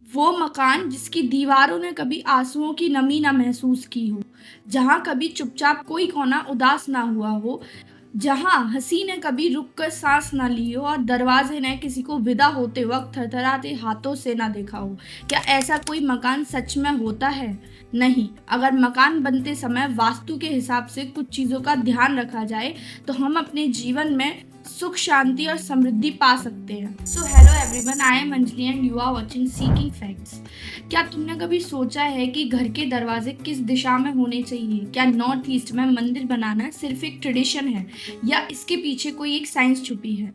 वो मकान जिसकी दीवारों ने कभी आंसुओं की नमी ना महसूस की हो, जहाँ कभी चुपचाप कोई कोना उदास ना हुआ हो, जहाँ हँसी ने कभी रुक कर साँस ना ली हो और दरवाजे ने किसी को विदा होते वक़्त थरथराते हाथों से ना देखा हो। क्या ऐसा कोई मकान सच में होता है? नहीं। अगर मकान बनते समय वास्तु के हिसाब से कुछ चीज़ों का ध्यान रखा जाए, तो हम अपने जीवन में सुख, शांति और समृद्धि पा सकते हैं। So hello everyone, I am Anjali and you are watching Seeking Facts. क्या तुमने कभी सोचा है कि घर के दरवाजे किस दिशा में होने चाहिए? क्या नॉर्थ ईस्ट में मंदिर बनाना सिर्फ एक ट्रेडिशन है या इसके पीछे कोई एक साइंस छुपी है?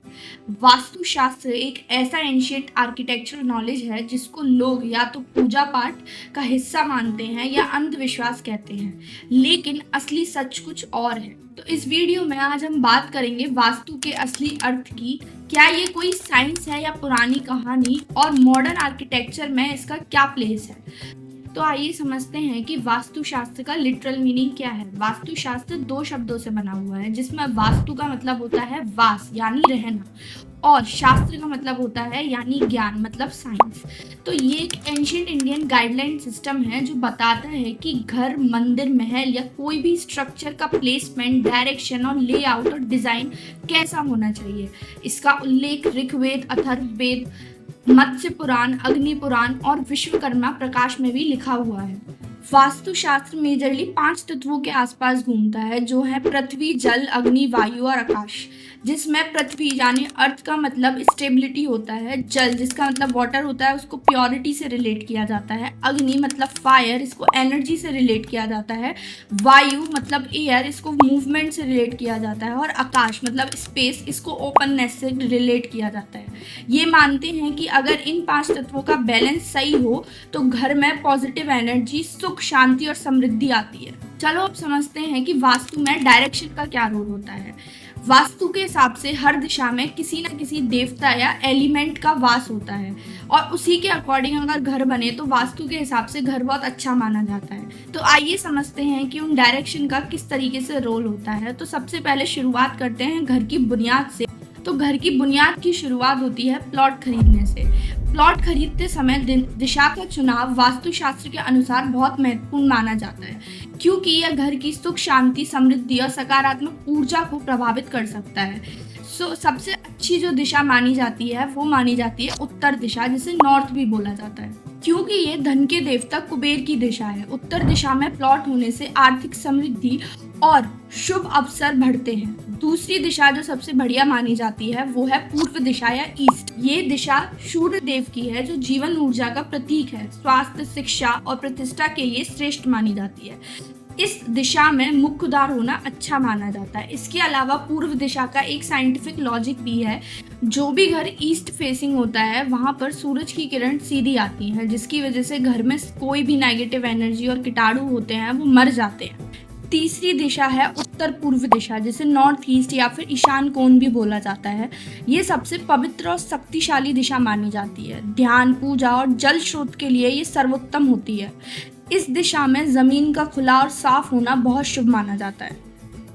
वास्तुशास्त्र एक ऐसा एंशिएंट आर्किटेक्चरल नॉलेज है जिसको लोग या तो पूजा पाठ का हिस्सा मानते हैं या अंधविश्वास कहते हैं, लेकिन असली सच कुछ और है। तो इस वीडियो में आज हम बात करेंगे वास्तु के असली अर्थ की। क्या ये कोई साइंस है या पुरानी कहानी, और मॉडर्न आर्किटेक्चर में इसका क्या प्लेस है। तो आइए समझते हैं कि वास्तुशास्त्र का लिटरल मीनिंग क्या है। वास्तुशास्त्र दो शब्दों से बना हुआ है, जिसमें वास्तु का मतलब होता है वास यानी रहना, और शास्त्र का मतलब होता है यानी ज्ञान मतलब साइंस। तो ये एक एंशिएंट इंडियन गाइडलाइन सिस्टम है जो बताता है कि घर, मंदिर, महल या कोई भी स्ट्रक्चर का प्लेसमेंट, डायरेक्शन और लेआउट और डिजाइन कैसा होना चाहिए। इसका उल्लेख ऋग्वेद, अथर्ववेद, मत्स्य पुराण, अग्नि पुराण और विश्वकर्मा प्रकाश में भी लिखा हुआ है। वास्तुशास्त्र मेजरली 5 तत्वों के आसपास घूमता है, जो है पृथ्वी, जल, अग्नि, वायु और आकाश। जिसमें पृथ्वी यानी अर्थ का मतलब स्टेबिलिटी होता है, जल जिसका मतलब वाटर होता है उसको प्योरिटी से रिलेट किया जाता है, अग्नि मतलब फायर, इसको एनर्जी से रिलेट किया जाता है, वायु मतलब एयर, इसको मूवमेंट से रिलेट किया जाता है, और आकाश मतलब स्पेस, इसको ओपननेस से रिलेट किया जाता है। ये मानते हैं कि अगर इन 5 तत्वों का बैलेंस सही हो तो घर में पॉजिटिव एनर्जी, सुख, शांति और समृद्धि आती है। चलो अब समझते हैं कि वास्तु में डायरेक्शन का क्या रोल होता है। वास्तु के हिसाब से हर दिशा में किसी न किसी देवता या एलिमेंट का वास होता है, और उसी के अकॉर्डिंग अगर घर बने तो वास्तु के हिसाब से घर बहुत अच्छा माना जाता है। तो आइए समझते हैं कि उन डायरेक्शन का किस तरीके से रोल होता है। तो सबसे पहले शुरुआत करते हैं घर की बुनियाद से। तो घर की बुनियाद की शुरुआत होती है प्लॉट खरीदने से। प्लॉट खरीदते समय दिशा का चुनाव वास्तुशास्त्र के अनुसार बहुत महत्वपूर्ण माना जाता है, क्योंकि यह घर की सुख, शांति, समृद्धि और सकारात्मक ऊर्जा को प्रभावित कर सकता है। सबसे अच्छी जो दिशा मानी जाती है वो मानी जाती है उत्तर दिशा, जिसे नॉर्थ भी बोला जाता है, क्योंकि ये धन के देवता कुबेर की दिशा है। उत्तर दिशा में प्लॉट होने से आर्थिक समृद्धि और शुभ अवसर बढ़ते हैं। दूसरी दिशा जो सबसे बढ़िया मानी जाती है वो है पूर्व दिशा या ईस्ट। ये दिशा सूर्य देव की है, जो जीवन ऊर्जा का प्रतीक है, स्वास्थ्य, शिक्षा और प्रतिष्ठा के लिए श्रेष्ठ मानी जाती है। इस दिशा में मुख्य द्वार होना अच्छा माना जाता है। इसके अलावा पूर्व दिशा का एक साइंटिफिक लॉजिक भी है। जो भी घर ईस्ट फेसिंग होता है वहां पर सूरज की किरण सीधी आती है, जिसकी वजह से घर में कोई भी नेगेटिव एनर्जी और कीटाणु होते हैं वो मर जाते हैं। तीसरी दिशा है उत्तर पूर्व दिशा, जिसे नॉर्थ ईस्ट या फिर ईशान कोण भी बोला जाता है। ये सबसे पवित्र और शक्तिशाली दिशा मानी जाती है। ध्यान, पूजा और जल स्रोत के लिए ये सर्वोत्तम होती है। इस दिशा में जमीन का खुला और साफ होना बहुत शुभ माना जाता है।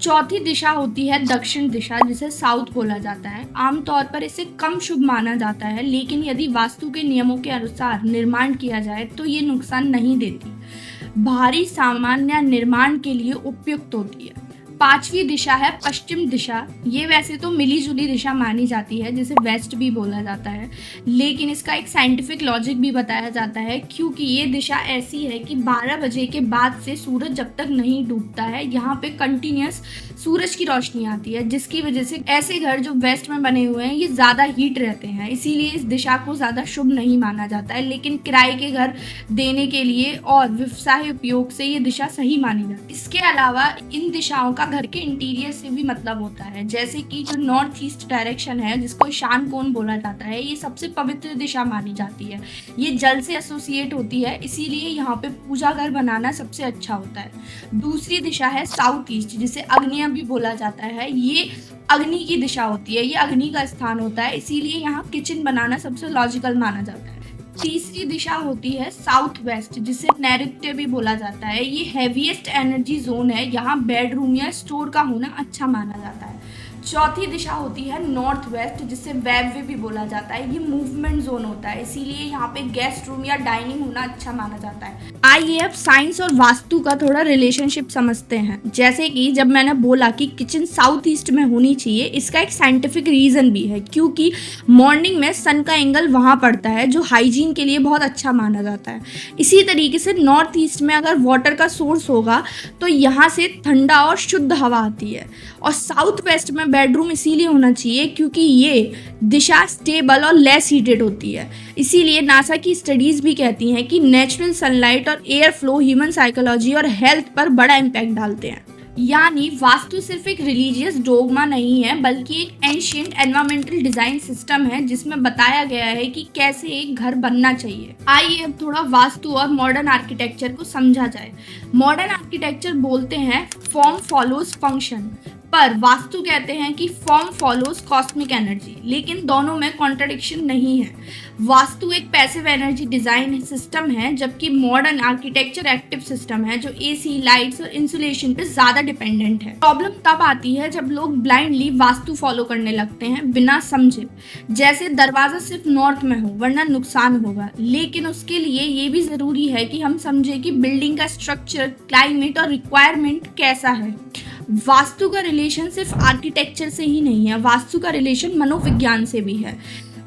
चौथी दिशा होती है दक्षिण दिशा, जिसे साउथ बोला जाता है। आमतौर पर इसे कम शुभ माना जाता है, लेकिन यदि वास्तु के नियमों के अनुसार निर्माण किया जाए तो ये नुकसान नहीं देती, भारी सामान या निर्माण के लिए उपयुक्त होती है। पांचवी दिशा है पश्चिम दिशा। ये वैसे तो मिली जुली दिशा मानी जाती है, जिसे वेस्ट भी बोला जाता है, लेकिन इसका एक साइंटिफिक लॉजिक भी बताया जाता है, क्योंकि ये दिशा ऐसी है कि 12 बजे के बाद से सूरज जब तक नहीं डूबता है यहाँ पे कंटिन्यूस सूरज की रोशनी आती है, जिसकी वजह से ऐसे घर जो वेस्ट में बने हुए हैं ये ज़्यादा हीट रहते हैं, इसीलिए इस दिशा को ज़्यादा शुभ नहीं माना जाता है। लेकिन किराए के घर देने के लिए और व्यवसाय उपयोग से ये दिशा सही मानी जाती है। इसके अलावा इन दिशाओं का घर के इंटीरियर से भी मतलब होता है, जैसे कि जो नॉर्थ ईस्ट डायरेक्शन है जिसको ईशान कोण बोला जाता है, ये सबसे पवित्र दिशा मानी जाती है। ये जल से एसोसिएट होती है, इसीलिए यहाँ पे पूजा घर बनाना सबसे अच्छा होता है। दूसरी दिशा है साउथ ईस्ट, जिसे अग्निया भी बोला जाता है। ये अग्नि की दिशा होती है, ये अग्नि का स्थान होता है, इसीलिए यहाँ किचन बनाना सबसे लॉजिकल माना जाता है। तीसरी दिशा होती है साउथ वेस्ट, जिसे नैऋत्य भी बोला जाता है। ये हैवीएस्ट एनर्जी जोन है, यहाँ बेडरूम या स्टोर का होना अच्छा माना जाता है। चौथी दिशा होती है नॉर्थ वेस्ट, जिसे वेब वे भी बोला जाता है। ये मूवमेंट जोन होता है, इसीलिए यहाँ पे गेस्ट रूम या डाइनिंग होना अच्छा माना जाता है। आइए अब साइंस और वास्तु का थोड़ा रिलेशनशिप समझते हैं। जैसे कि जब मैंने बोला कि किचन साउथ ईस्ट में होनी चाहिए, इसका एक साइंटिफिक रीज़न भी है, क्योंकि मॉर्निंग में सन का एंगल वहाँ पड़ता है जो हाइजीन के लिए बहुत अच्छा माना जाता है। इसी तरीके से नॉर्थ ईस्ट में अगर वाटर का सोर्स होगा तो यहाँ से ठंडा और शुद्ध हवा आती है। और साउथ वेस्ट में बेडरूम इसीलिए होना चाहिए क्योंकि ये दिशा स्टेबल और लेस हीटेड होती है। इसीलिए नासा की स्टडीज़ भी कहती हैं कि नेचुरल सनलाइट और एयर फ्लो ह्यूमन साइकोलॉजी और हेल्थ पर बड़ा इम्पैक्ट डालते हैं। यानी वास्तु सिर्फ एक रिलीजियस डोगमा नहीं है, बल्कि एक एंशिएंट एनवायरमेंटल डिजाइन सिस्टम है जिसमें बताया गया है कि कैसे एक घर बनना चाहिए। आइए अब थोड़ा वास्तु और मॉडर्न आर्किटेक्चर को समझा जाए। मॉडर्न आर्किटेक्चर बोलते हैं फॉर्म फॉलोज फंक्शन, पर वास्तु कहते हैं कि फॉर्म फॉलोज कॉस्मिक एनर्जी। लेकिन दोनों में कॉन्ट्रडिक्शन नहीं है। वास्तु एक पैसिव एनर्जी डिजाइन सिस्टम है, जबकि मॉडर्न आर्किटेक्चर एक्टिव सिस्टम है जो एसी, लाइट्स और इंसुलेशन पे ज्यादा डिपेंडेंट है। प्रॉब्लम तब आती है जब लोग ब्लाइंडली वास्तु फॉलो करने लगते हैं बिना समझे। जैसे दरवाजा सिर्फ नॉर्थ में हो वरना नुकसान होगा, लेकिन उसके लिए ये भी जरूरी है कि हम समझे कि बिल्डिंग का स्ट्रक्चर, क्लाइमेट और रिक्वायरमेंट कैसा है। वास्तु का रिलेशन सिर्फ आर्किटेक्चर से ही नहीं है, वास्तु का रिलेशन मनोविज्ञान से भी है।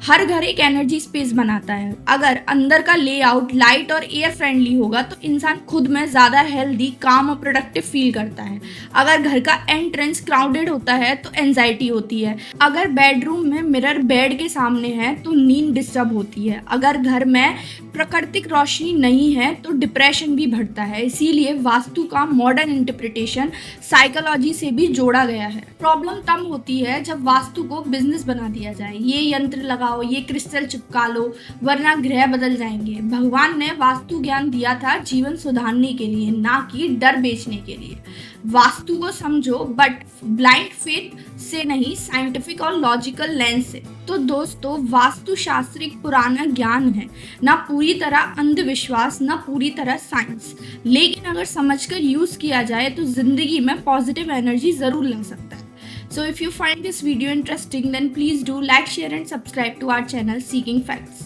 हर घर एक एनर्जी स्पेस बनाता है। अगर अंदर का लेआउट लाइट और एयर फ्रेंडली होगा तो इंसान खुद में ज़्यादा हेल्दी, काम और प्रोडक्टिव फील करता है। अगर घर का एंट्रेंस क्राउडेड होता है तो एंजाइटी होती है। अगर बेडरूम में मिरर बेड के सामने है तो नींद डिस्टर्ब होती है। अगर घर में प्राकृतिक रोशनी नहीं है तो डिप्रेशन भी बढ़ता है। इसीलिए वास्तु का मॉडर्न इंटरप्रिटेशन साइकोलॉजी से भी जोड़ा गया है। प्रॉब्लम तब होती है जब वास्तु को बिजनेस बना दिया जाए। ये यंत्र लगाओ, ये क्रिस्टल चिपका लो, वरना ग्रह बदल जाएंगे। भगवान ने वास्तु ज्ञान दिया था जीवन सुधारने के लिए, ना कि डर बेचने के लिए। वास्तु को समझो बट ब्लाइंड फेथ से नहीं, साइंटिफिक और लॉजिकल लेंस से। तो दोस्तों, वास्तुशास्त्र एक पुराना ज्ञान है, ना पूरी तरह अंधविश्वास, ना पूरी तरह साइंस। लेकिन अगर समझकर यूज किया जाए तो जिंदगी में पॉजिटिव एनर्जी जरूर ला सकता है। So if you find this video interesting, then please do like, share and subscribe to our channel Seeking Facts.